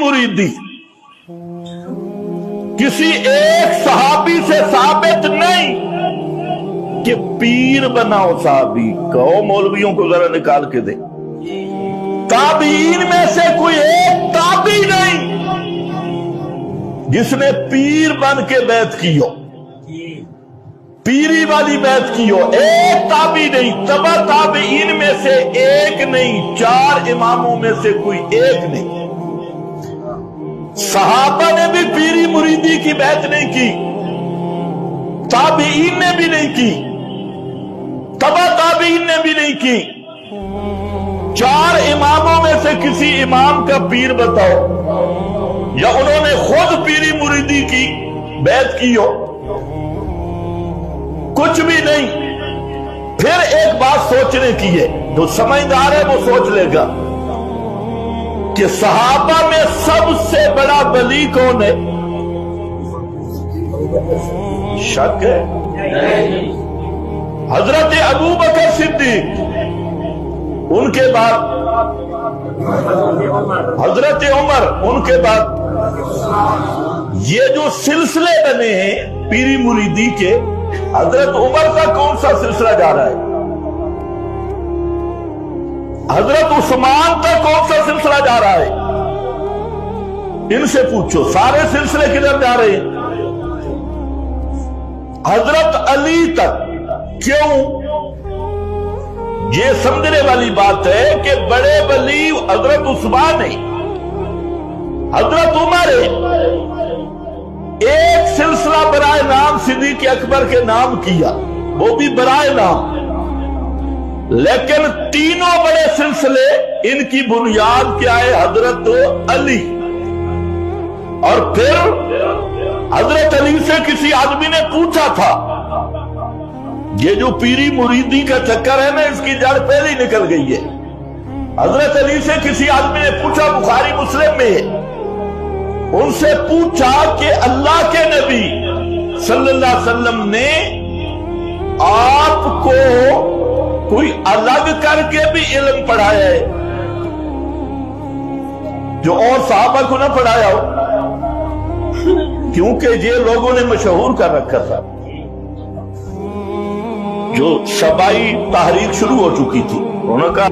मुरीदी किसी एक सहाबी से साबित नहीं कि पीर बनाओ साहबी। कहो मौलवियों को जरा निकाल के दे। ताबीन में से कोई एक ताबी नहीं जिसने पीर बन के बैत की हो, पीरी वाली बैत की हो। एक ताबी नहीं, तबा ताबीन में से एक नहीं, 4 इमामों में से कोई एक नहीं। सहाबा ने भी पीरी मुरीदी की बैत नहीं की, ताबीन ने भी नहीं की, तबा ताबीन ने भी नहीं की। 4 इमामों में से किसी इमाम का पीर बताओ, या उन्होंने खुद पीरी मुरीदी की बैत की हो, कुछ भी नहीं। फिर एक बात सोचने की है, जो समझदार है वो सोच लेगा कि सहाबा में सबसे बड़ा वली कौन है? शक है? हजरत अबू बकर सिद्दीक, उनके बाद हजरत उमर, उनके बाद ये जो सिलसिले बने हैं पीरी मुरीदी के, हजरत उमर का कौन सा सिलसिला जा रहा है? हजरत उस्मान तक कौन सा सिलसिला जा रहा है? इनसे पूछो सारे सिलसिले किधर जा रहे हैं? हजरत अली तक। क्यों? ये समझने वाली बात है कि बड़े वली हजरत उस्मान है, हजरत उमर है। एक सिलसिला बराए नाम सिद्दीक़ अकबर के नाम किया, वो भी बराए नाम, लेकिन तीनों बड़े सिलसिले इनकी बुनियाद क्या है? हजरत अली। और फिर हजरत अली से किसी आदमी ने पूछा था, ये जो पीरी मुरीदी का चक्कर है ना, इसकी जड़ पहले ही निकल गई है। हजरत अली से किसी आदमी ने पूछा, बुखारी मुस्लिम में है, उनसे पूछा कि अल्लाह के नबी सल्लल्लाहु अलैहि वसल्लम ने आपको कोई अलग करके भी इल्म पढ़ाया है जो और साहबा को ना पढ़ाया हो? क्योंकि ये लोगों ने मशहूर कर रखा था। जो सबाई तहरीक शुरू हो चुकी थी, उन्होंने कहा